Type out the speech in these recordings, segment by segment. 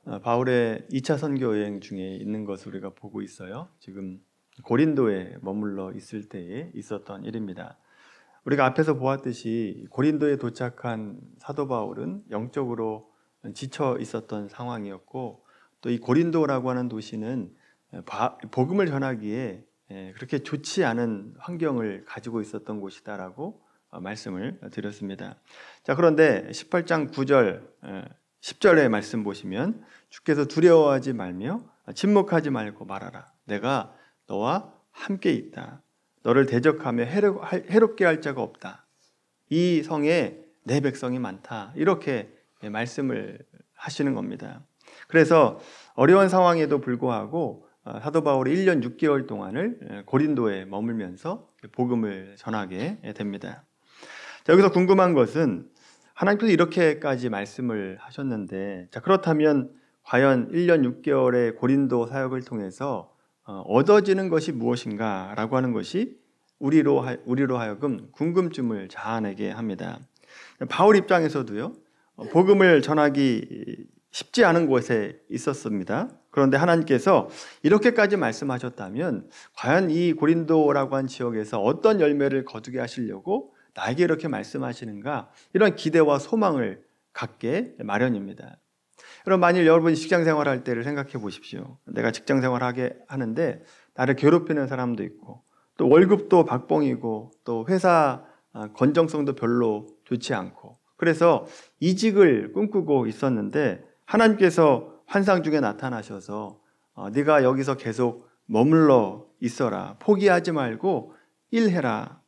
바울의 2차 선교 여행 중에 있는 것을 우리가 보고 있어요. 지금 고린도에 머물러 있을 때에 있었던 일입니다. 우리가 앞에서 보았듯이 고린도에 도착한 사도 바울은 영적으로 지쳐 있었던 상황이었고, 또 이 고린도라고 하는 도시는 복음을 전하기에 그렇게 좋지 않은 환경을 가지고 있었던 곳이다라고 말씀을 드렸습니다. 자, 그런데 18장 9절 10절의 말씀 보시면 주께서 두려워하지 말며 침묵하지 말고 말하라. 내가 너와 함께 있다. 너를 대적하며 해롭게 할 자가 없다. 이 성에 내 백성이 많다. 이렇게 말씀을 하시는 겁니다. 그래서 어려운 상황에도 불구하고 사도 바울이 1년 6개월 동안을 고린도에 머물면서 복음을 전하게 됩니다. 자, 여기서 궁금한 것은 하나님께서 이렇게까지 말씀을 하셨는데, 자, 그렇다면 과연 1년 6개월의 고린도 사역을 통해서 얻어지는 것이 무엇인가 라고 하는 것이 우리로 하여금 궁금증을 자아내게 합니다. 바울 입장에서도요, 복음을 전하기 쉽지 않은 곳에 있었습니다. 그런데 하나님께서 이렇게까지 말씀하셨다면 과연 이 고린도라고 한 지역에서 어떤 열매를 거두게 하시려고 나에게 이렇게 말씀하시는가, 이런 기대와 소망을 갖게 마련입니다. 여러분, 만일 여러분이 직장 생활할 때를 생각해 보십시오. 내가 직장 생활하게 하는데 나를 괴롭히는 사람도 있고, 또 월급도 박봉이고, 또 회사 건정성도 별로 좋지 않고, 그래서 이직을 꿈꾸고 있었는데 하나님께서 환상 중에 나타나셔서 네가 여기서 계속 머물러 있어라, 포기하지 말고 일해라,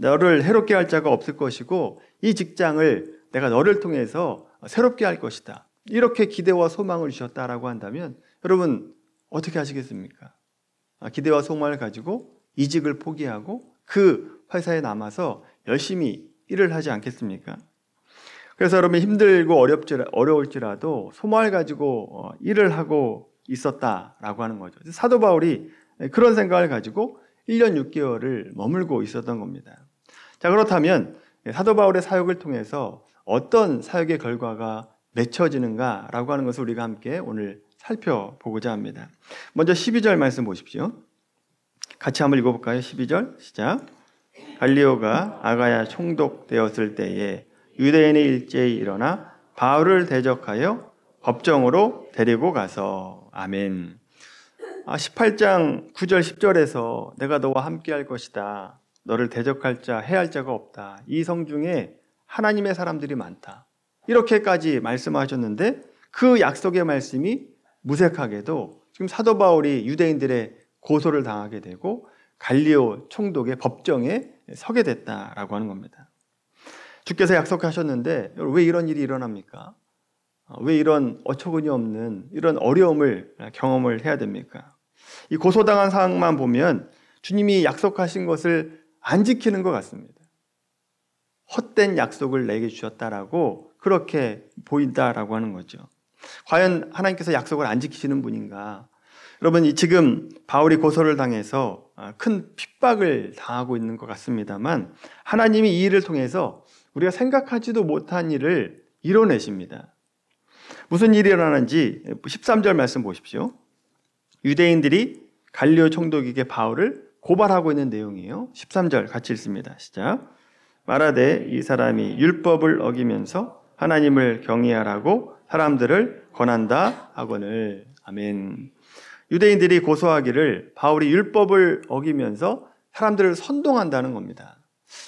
너를 해롭게 할 자가 없을 것이고 이 직장을 내가 너를 통해서 새롭게 할 것이다, 이렇게 기대와 소망을 주셨다라고 한다면 여러분 어떻게 하시겠습니까? 기대와 소망을 가지고 이직을 포기하고 그 회사에 남아서 열심히 일을 하지 않겠습니까? 그래서 여러분 힘들고 어려울지라도 소망을 가지고 일을 하고 있었다라고 하는 거죠. 사도 바울이 그런 생각을 가지고 1년 6개월을 머물고 있었던 겁니다. 자, 그렇다면 사도 바울의 사역을 통해서 어떤 사역의 결과가 맺혀지는가라고 하는 것을 우리가 함께 오늘 살펴보고자 합니다. 먼저 12절 말씀 보십시오. 같이 한번 읽어볼까요? 12절 시작. 갈리오가 아가야 총독되었을 때에 유대인이 일제히 일어나 바울을 대적하여 법정으로 데리고 가서. 아멘. 18장 9절 10절에서 내가 너와 함께 할 것이다, 너를 대적할 자 해할 자가 없다, 이 성 중에 하나님의 사람들이 많다, 이렇게까지 말씀하셨는데 그 약속의 말씀이 무색하게도 지금 사도 바울이 유대인들의 고소를 당하게 되고 갈리오 총독의 법정에 서게 됐다라고 하는 겁니다. 주께서 약속하셨는데 왜 이런 일이 일어납니까? 왜 이런 어처구니 없는 이런 어려움을 경험을 해야 됩니까? 이 고소당한 상황만 보면 주님이 약속하신 것을 안 지키는 것 같습니다. 헛된 약속을 내게 주셨다라고 그렇게 보인다라고 하는 거죠. 과연 하나님께서 약속을 안 지키시는 분인가? 여러분, 지금 바울이 고소를 당해서 큰 핍박을 당하고 있는 것 같습니다만 하나님이 이 일을 통해서 우리가 생각하지도 못한 일을 이뤄내십니다. 무슨 일이 일어나는지 13절 말씀 보십시오. 유대인들이 갈리오 총독에게 바울을 고발하고 있는 내용이에요. 13절 같이 읽습니다. 시작. 말하되 이 사람이 율법을 어기면서 하나님을 경외하라고 사람들을 권한다 하거늘. 아멘. 유대인들이 고소하기를 바울이 율법을 어기면서 사람들을 선동한다는 겁니다.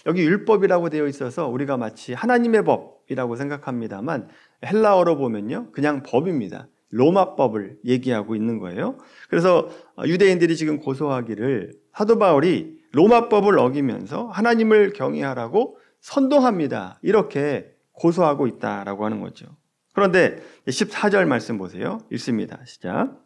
여기 율법이라고 되어 있어서 우리가 마치 하나님의 법이라고 생각합니다만 헬라어로 보면요, 그냥 법입니다. 로마법을 얘기하고 있는 거예요. 그래서 유대인들이 지금 고소하기를 사도 바울이 로마법을 어기면서 하나님을 경외하라고 선동합니다, 이렇게 고소하고 있다라고 하는 거죠. 그런데 14절 말씀 보세요. 읽습니다. 시작.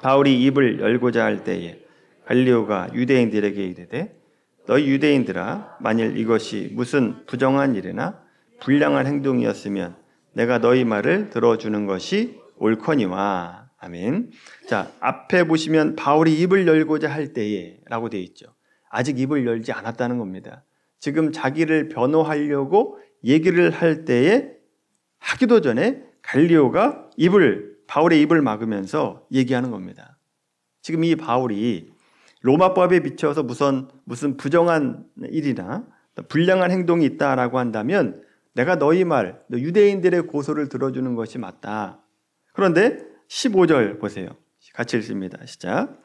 바울이 입을 열고자 할 때에 갈리오가 유대인들에게 이르되 너희 유대인들아, 만일 이것이 무슨 부정한 일이나 불량한 행동이었으면 내가 너희 말을 들어주는 것이 옳거니와. 아멘. 자, 앞에 보시면 바울이 입을 열고자 할 때에 라고 되어 있죠. 아직 입을 열지 않았다는 겁니다. 지금 자기를 변호하려고 얘기를 할 때에 하기도 전에 갈리오가 입을 바울의 입을 막으면서 얘기하는 겁니다. 지금 이 바울이 로마법에 비춰서 무슨 부정한 일이나 불량한 행동이 있다라고 한다면 내가 너희 말, 유대인들의 고소를 들어주는 것이 맞다. 그런데 15절 보세요. 같이 읽습니다. 시작.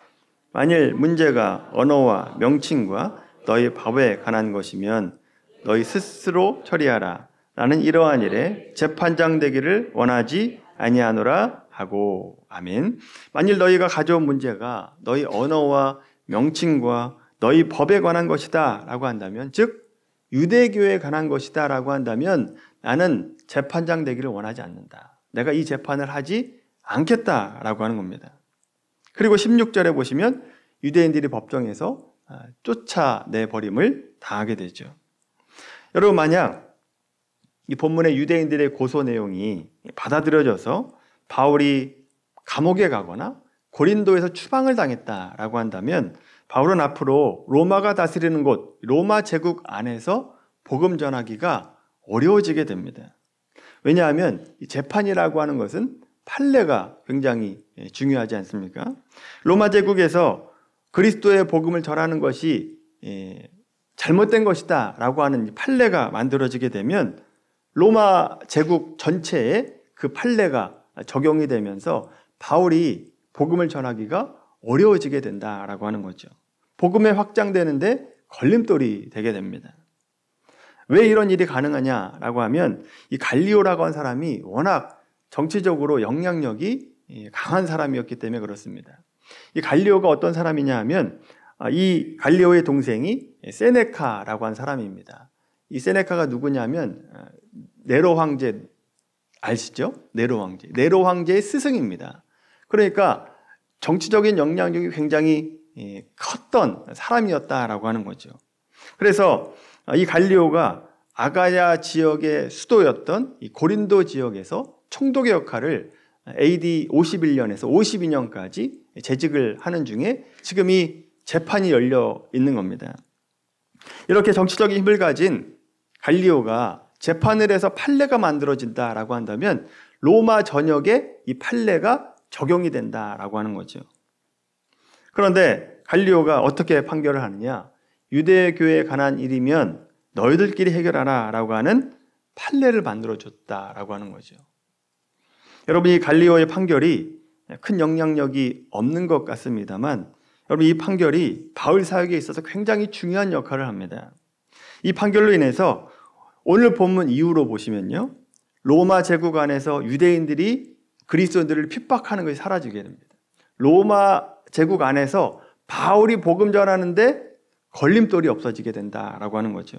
만일 문제가 언어와 명칭과 너희 법에 관한 것이면 너희 스스로 처리하라. 나는 이러한 일에 재판장 되기를 원하지 아니하노라 하고. 아멘. 만일 너희가 가져온 문제가 너희 언어와 명칭과 너희 법에 관한 것이다 라고 한다면, 즉 유대교에 관한 것이다 라고 한다면 나는 재판장 되기를 원하지 않는다. 내가 이 재판을 하지 않겠다라고 하는 겁니다. 그리고 16절에 보시면 유대인들이 법정에서 쫓아내버림을 당하게 되죠. 여러분, 만약 이 본문의 유대인들의 고소 내용이 받아들여져서 바울이 감옥에 가거나 고린도에서 추방을 당했다라고 한다면 바울은 앞으로 로마가 다스리는 곳, 로마 제국 안에서 복음 전하기가 어려워지게 됩니다. 왜냐하면 이 재판이라고 하는 것은 판례가 굉장히 중요하지 않습니까? 로마 제국에서 그리스도의 복음을 전하는 것이 잘못된 것이다 라고 하는 판례가 만들어지게 되면 로마 제국 전체에 그 판례가 적용이 되면서 바울이 복음을 전하기가 어려워지게 된다라고 하는 거죠. 복음에 확장되는데 걸림돌이 되게 됩니다. 왜 이런 일이 가능하냐라고 하면 이 갈리오라고 한 사람이 워낙 정치적으로 영향력이 강한 사람이었기 때문에 그렇습니다. 이 갈리오가 어떤 사람이냐 하면 이 갈리오의 동생이 세네카라고 한 사람입니다. 이 세네카가 누구냐면 네로 황제 아시죠? 네로 황제의 스승입니다. 그러니까 정치적인 영향력이 굉장히 컸던 사람이었다라고 하는 거죠. 그래서 이 갈리오가 아가야 지역의 수도였던 이 고린도 지역에서 총독의 역할을 AD 51년에서 52년까지 재직을 하는 중에 지금 이 재판이 열려 있는 겁니다. 이렇게 정치적인 힘을 가진 갈리오가 재판을 해서 판례가 만들어진다라고 한다면 로마 전역에 이 판례가 적용이 된다라고 하는 거죠. 그런데 갈리오가 어떻게 판결을 하느냐? 유대교에 관한 일이면 너희들끼리 해결하라 라고 하는 판례를 만들어줬다라고 하는 거죠. 여러분, 이 갈리오의 판결이 큰 영향력이 없는 것 같습니다만 여러분, 이 판결이 바울 사역에 있어서 굉장히 중요한 역할을 합니다. 이 판결로 인해서 오늘 본문 이후로 보시면요, 로마 제국 안에서 유대인들이 그리스도인들을 핍박하는 것이 사라지게 됩니다. 로마 제국 안에서 바울이 복음 전하는데 걸림돌이 없어지게 된다라고 하는 거죠.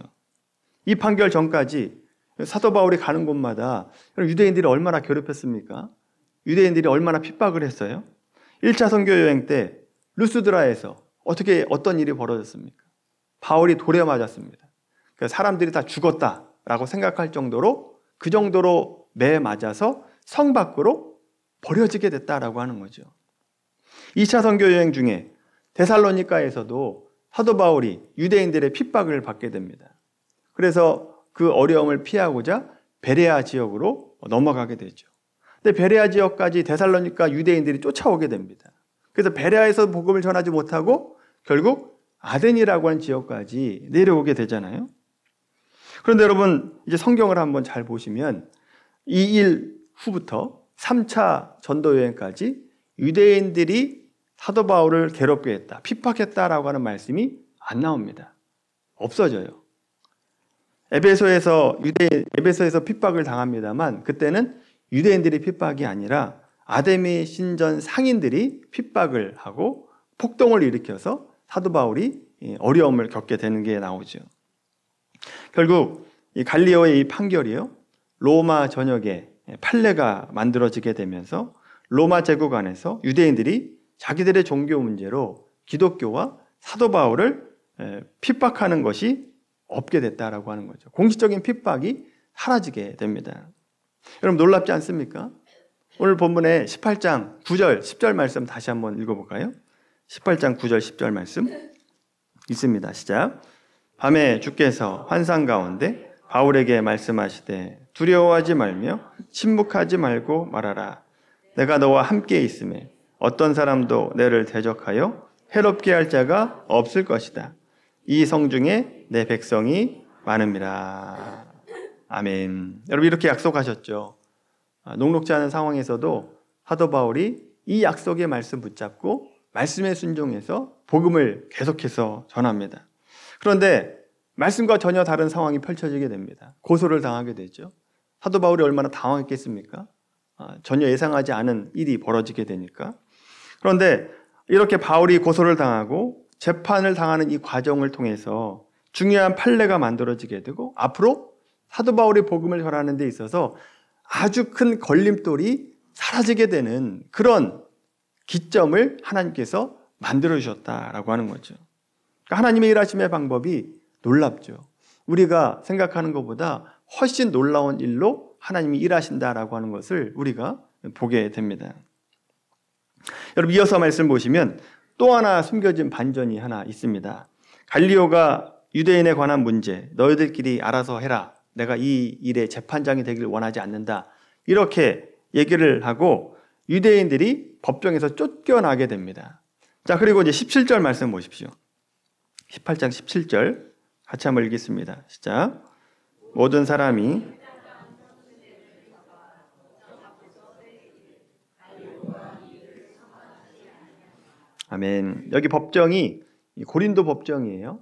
이 판결 전까지 사도 바울이 가는 곳마다 유대인들이 얼마나 괴롭혔습니까? 유대인들이 얼마나 핍박을 했어요? 1차 선교 여행 때 루스드라에서 어떤 일이 벌어졌습니까? 바울이 돌에 맞았습니다. 그러니까 사람들이 다 죽었다라고 생각할 정도로, 그 정도로 매 맞아서 성 밖으로 버려지게 됐다라고 하는 거죠. 2차 선교 여행 중에 데살로니가에서도 사도 바울이 유대인들의 핍박을 받게 됩니다. 그래서 그 어려움을 피하고자 베레아 지역으로 넘어가게 되죠. 근데 베레아 지역까지 데살로니가 유대인들이 쫓아오게 됩니다. 그래서 베레아에서 복음을 전하지 못하고 결국 아덴이라고 하는 지역까지 내려오게 되잖아요. 그런데 여러분, 이제 성경을 한번 잘 보시면 이 일 후부터 3차 전도 여행까지 유대인들이 사도 바울을 괴롭게 했다, 핍박했다라고 하는 말씀이 안 나옵니다. 없어져요. 에베소에서 핍박을 당합니다만 그때는 유대인들이 핍박이 아니라 아데미 신전 상인들이 핍박을 하고 폭동을 일으켜서 사도 바울이 어려움을 겪게 되는 게 나오죠. 결국 이 갈리오의 이 판결이요, 로마 전역에 판례가 만들어지게 되면서 로마 제국 안에서 유대인들이 자기들의 종교 문제로 기독교와 사도 바울을 핍박하는 것이 없게 됐다라고 하는 거죠. 공식적인 핍박이 사라지게 됩니다. 여러분, 놀랍지 않습니까? 오늘 본문의 18장 9절, 10절 말씀 다시 한번 읽어볼까요? 18장 9절, 10절 말씀 있습니다. 시작. 밤에 주께서 환상 가운데 바울에게 말씀하시되 두려워하지 말며 침묵하지 말고 말하라. 내가 너와 함께 있음에 어떤 사람도 너를 대적하여 해롭게 할 자가 없을 것이다. 이 성중에 내 백성이 많음이라. 아멘. 여러분 이렇게 약속하셨죠. 녹록지 않은 상황에서도 사도 바울이 이 약속의 말씀 붙잡고 말씀에 순종해서 복음을 계속해서 전합니다. 그런데 말씀과 전혀 다른 상황이 펼쳐지게 됩니다. 고소를 당하게 되죠. 사도 바울이 얼마나 당황했겠습니까? 전혀 예상하지 않은 일이 벌어지게 되니까. 그런데 이렇게 바울이 고소를 당하고 재판을 당하는 이 과정을 통해서 중요한 판례가 만들어지게 되고 앞으로 사도 바울이 복음을 전하는 데 있어서 아주 큰 걸림돌이 사라지게 되는 그런 기점을 하나님께서 만들어 주셨다라고 하는 거죠. 그러니까 하나님의 일하심의 방법이 놀랍죠. 우리가 생각하는 것보다 훨씬 놀라운 일로 하나님이 일하신다라고 하는 것을 우리가 보게 됩니다. 여러분 이어서 말씀 보시면 또 하나 숨겨진 반전이 하나 있습니다. 갈리오가 유대인에 관한 문제, 너희들끼리 알아서 해라. 내가 이 일의 재판장이 되길 원하지 않는다. 이렇게 얘기를 하고 유대인들이 법정에서 쫓겨나게 됩니다. 자, 그리고 이제 17절 말씀 보십시오. 18장 17절 같이 한번 읽겠습니다. 시작. 모든 사람이 아멘. 여기 법정이 고린도 법정이에요.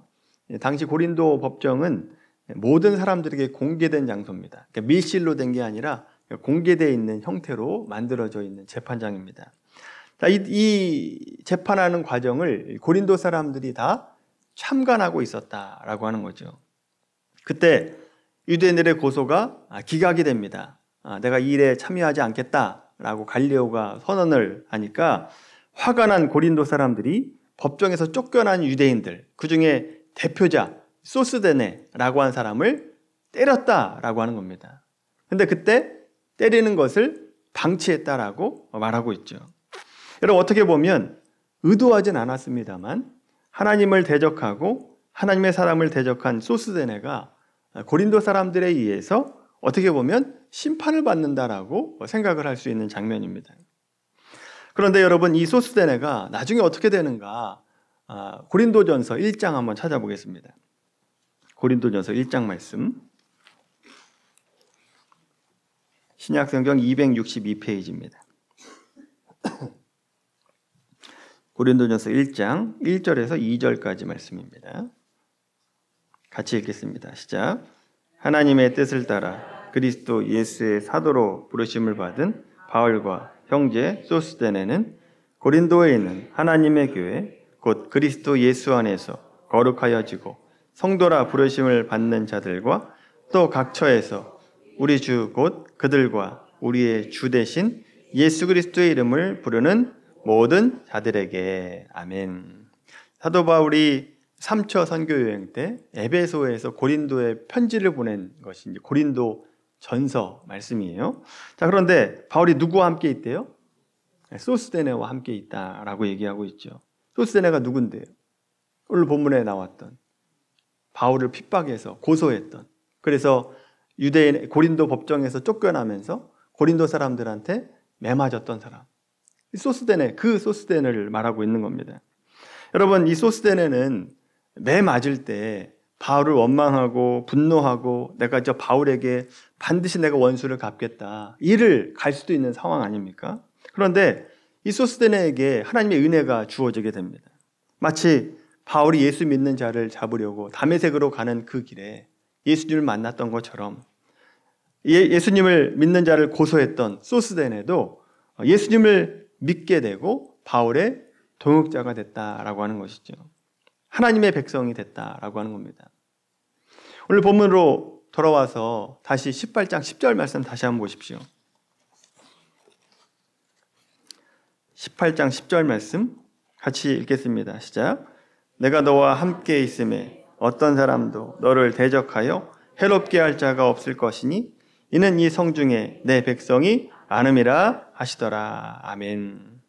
당시 고린도 법정은 모든 사람들에게 공개된 장소입니다. 그러니까 밀실로 된 게 아니라 공개되어 있는 형태로 만들어져 있는 재판장입니다. 자, 이 재판하는 과정을 고린도 사람들이 다 참관하고 있었다라고 하는 거죠. 그때 유대인들의 고소가 기각이 됩니다. 내가 이 일에 참여하지 않겠다라고 갈리오가 선언을 하니까 화가 난 고린도 사람들이 법정에서 쫓겨난 유대인들, 그중에 대표자 소스데네라고 한 사람을 때렸다라고 하는 겁니다. 근데 그때 때리는 것을 방치했다라고 말하고 있죠. 여러분 어떻게 보면 의도하진 않았습니다만 하나님을 대적하고 하나님의 사람을 대적한 소스데네가 고린도 사람들에 의해서 어떻게 보면 심판을 받는다라고 생각을 할 수 있는 장면입니다. 그런데 여러분 이 소스데네가 나중에 어떻게 되는가 고린도전서 1장 한번 찾아보겠습니다. 고린도전서 1장 말씀 신약성경 262페이지입니다. 고린도전서 1장 1절에서 2절까지 말씀입니다. 같이 읽겠습니다. 시작. 하나님의 뜻을 따라 그리스도 예수의 사도로 부르심을 받은 바울과 형제 소스데네는 고린도에 있는 하나님의 교회 곧 그리스도 예수 안에서 거룩하여지고 성도라 부르심을 받는 자들과 또 각처에서 우리 주 곧 그들과 우리의 주 대신 예수 그리스도의 이름을 부르는 모든 자들에게 아멘. 사도 바울이 3차 선교 여행 때 에베소에서 고린도에 편지를 보낸 것이 이제 고린도 전서 말씀이에요. 자, 그런데 바울이 누구와 함께 있대요? 소스데네와 함께 있다라고 얘기하고 있죠. 소스데네가 누군데요? 오늘 본문에 나왔던 바울을 핍박해서 고소했던, 그래서 유대인 고린도 법정에서 쫓겨나면서 고린도 사람들한테 매맞았던 사람. 소스데네, 그 소스데네를 말하고 있는 겁니다. 여러분 이 소스데네는 매 맞을 때 바울을 원망하고 분노하고 내가 저 바울에게 반드시 내가 원수를 갚겠다 이를 갈 수도 있는 상황 아닙니까? 그런데 이 소스데네에게 하나님의 은혜가 주어지게 됩니다. 마치 바울이 예수 믿는 자를 잡으려고 다메섹으로 가는 그 길에 예수님을 만났던 것처럼 예수님을 믿는 자를 고소했던 소스데네도 예수님을 믿게 되고 바울의 동역자가 됐다라고 하는 것이죠. 하나님의 백성이 됐다라고 하는 겁니다. 오늘 본문으로 돌아와서 다시 18장 10절 말씀 다시 한번 보십시오. 18장 10절 말씀 같이 읽겠습니다. 시작. 내가 너와 함께 있음에 어떤 사람도 너를 대적하여 해롭게 할 자가 없을 것이니 이는 이 성중에 내 백성이 많음이라 하시더라. 아멘.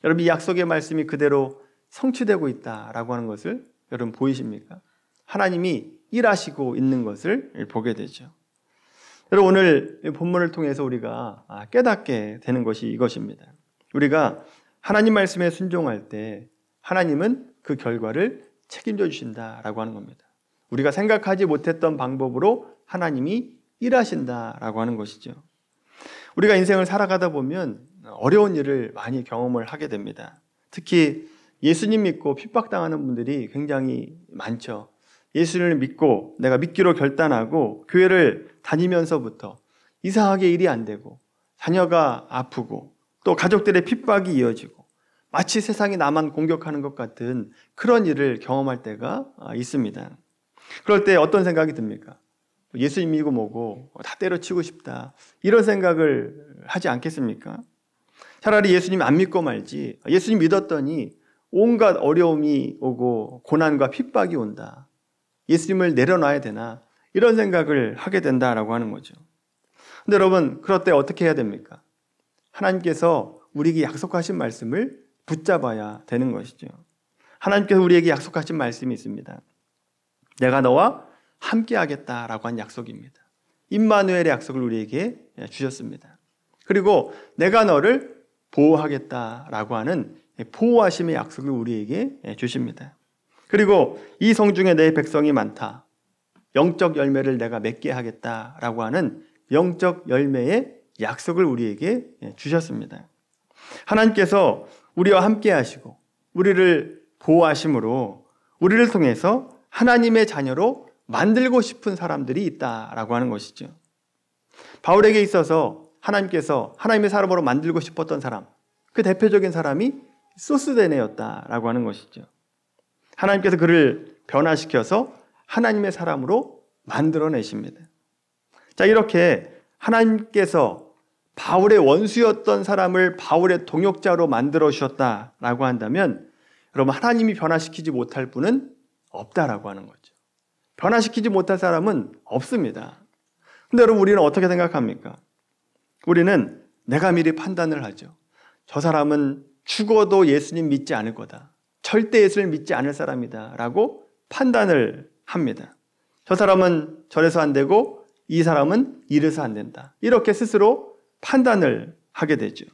여러분 이 약속의 말씀이 그대로 성취되고 있다라고 하는 것을 여러분 보이십니까? 하나님이 일하시고 있는 것을 보게 되죠. 여러분, 오늘 본문을 통해서 우리가 깨닫게 되는 것이 이것입니다. 우리가 하나님 말씀에 순종할 때 하나님은 그 결과를 책임져 주신다라고 하는 겁니다. 우리가 생각하지 못했던 방법으로 하나님이 일하신다라고 하는 것이죠. 우리가 인생을 살아가다 보면 어려운 일을 많이 경험을 하게 됩니다. 특히 예수님 믿고 핍박당하는 분들이 굉장히 많죠. 예수를 믿고 내가 믿기로 결단하고 교회를 다니면서부터 이상하게 일이 안 되고 자녀가 아프고 또 가족들의 핍박이 이어지고 마치 세상이 나만 공격하는 것 같은 그런 일을 경험할 때가 있습니다. 그럴 때 어떤 생각이 듭니까? 예수님 믿고 뭐고 다 때려치고 싶다, 이런 생각을 하지 않겠습니까? 차라리 예수님 안 믿고 말지, 예수님 믿었더니 온갖 어려움이 오고 고난과 핍박이 온다, 예수님을 내려놔야 되나, 이런 생각을 하게 된다라고 하는 거죠. 근데 여러분, 그럴 때 어떻게 해야 됩니까? 하나님께서 우리에게 약속하신 말씀을 붙잡아야 되는 것이죠. 하나님께서 우리에게 약속하신 말씀이 있습니다. 내가 너와 함께 하겠다라고 한 약속입니다. 임마누엘의 약속을 우리에게 주셨습니다. 그리고 내가 너를 보호하겠다라고 하는 보호하심의 약속을 우리에게 주십니다. 그리고 이 성중에 내 백성이 많다, 영적 열매를 내가 맺게 하겠다라고 하는 영적 열매의 약속을 우리에게 주셨습니다. 하나님께서 우리와 함께 하시고 우리를 보호하심으로 우리를 통해서 하나님의 자녀로 만들고 싶은 사람들이 있다라고 하는 것이죠. 바울에게 있어서 하나님께서 하나님의 사람으로 만들고 싶었던 사람, 그 대표적인 사람이 소스데네였다라고 하는 것이죠. 하나님께서 그를 변화시켜서 하나님의 사람으로 만들어내십니다. 자, 이렇게 하나님께서 바울의 원수였던 사람을 바울의 동역자로 만들어 주셨다라고 한다면, 여러분, 하나님이 변화시키지 못할 분은 없다라고 하는 거죠. 변화시키지 못할 사람은 없습니다. 근데 여러분, 우리는 어떻게 생각합니까? 우리는 내가 미리 판단을 하죠. 저 사람은 죽어도 예수님 믿지 않을 거다, 절대 예수를 믿지 않을 사람이다 라고 판단을 합니다. 저 사람은 저래서 안 되고 이 사람은 이래서 안 된다, 이렇게 스스로 판단을 하게 되죠.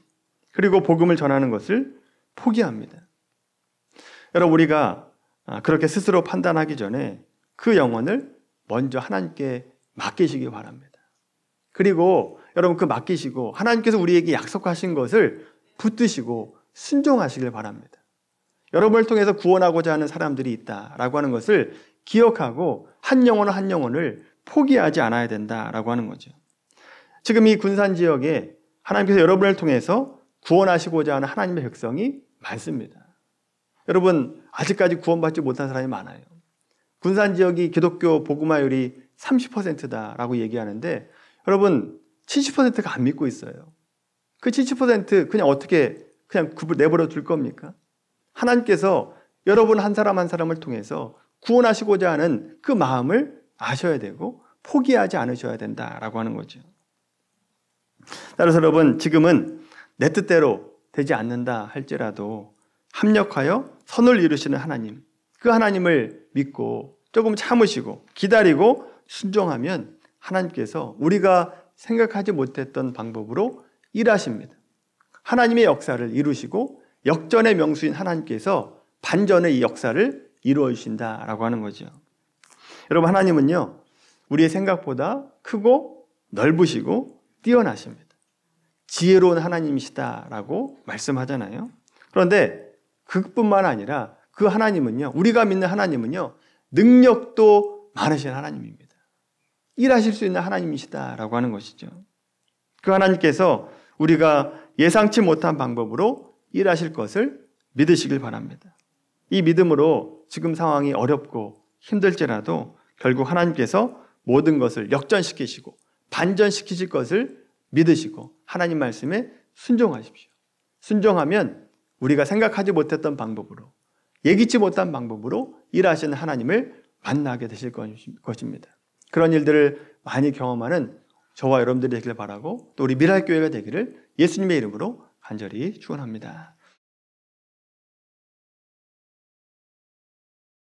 그리고 복음을 전하는 것을 포기합니다. 여러분, 우리가 그렇게 스스로 판단하기 전에 그 영혼을 먼저 하나님께 맡기시기 바랍니다. 그리고 여러분, 그 맡기시고 하나님께서 우리에게 약속하신 것을 붙드시고 순종하시길 바랍니다. 여러분을 통해서 구원하고자 하는 사람들이 있다라고 하는 것을 기억하고 한 영혼은 한 영혼을 포기하지 않아야 된다라고 하는 거죠. 지금 이 군산 지역에 하나님께서 여러분을 통해서 구원하시고자 하는 하나님의 백성이 많습니다. 여러분, 아직까지 구원받지 못한 사람이 많아요. 군산 지역이 기독교 복음화율이 30%다라고 얘기하는데, 여러분, 70%가 안 믿고 있어요. 그 70% 그냥 어떻게 그냥 내버려 둘 겁니까? 하나님께서 여러분 한 사람 한 사람을 통해서 구원하시고자 하는 그 마음을 아셔야 되고 포기하지 않으셔야 된다라고 하는 거죠. 따라서 여러분, 지금은 내 뜻대로 되지 않는다 할지라도 합력하여 선을 이루시는 하나님, 그 하나님을 믿고 조금 참으시고 기다리고 순종하면 하나님께서 우리가 생각하지 못했던 방법으로 일하십니다. 하나님의 역사를 이루시고 역전의 명수인 하나님께서 반전의 이 역사를 이루어 주신다라고 하는 거죠. 여러분, 하나님은요, 우리의 생각보다 크고 넓으시고 뛰어나십니다. 지혜로운 하나님이시다라고 말씀하잖아요. 그런데 그뿐만 아니라 그 하나님은요, 우리가 믿는 하나님은요, 능력도 많으신 하나님입니다. 일하실 수 있는 하나님이시다라고 하는 것이죠. 그 하나님께서 우리가 예상치 못한 방법으로 일하실 것을 믿으시길 바랍니다. 이 믿음으로 지금 상황이 어렵고 힘들지라도 결국 하나님께서 모든 것을 역전시키시고 반전시키실 것을 믿으시고 하나님 말씀에 순종하십시오. 순종하면 우리가 생각하지 못했던 방법으로, 예기치 못한 방법으로 일하시는 하나님을 만나게 되실 것입니다. 그런 일들을 많이 경험하는 저와 여러분들이 되기를 바라고, 또 우리 미랄교회가 되기를 예수님의 이름으로 간절히 축원합니다.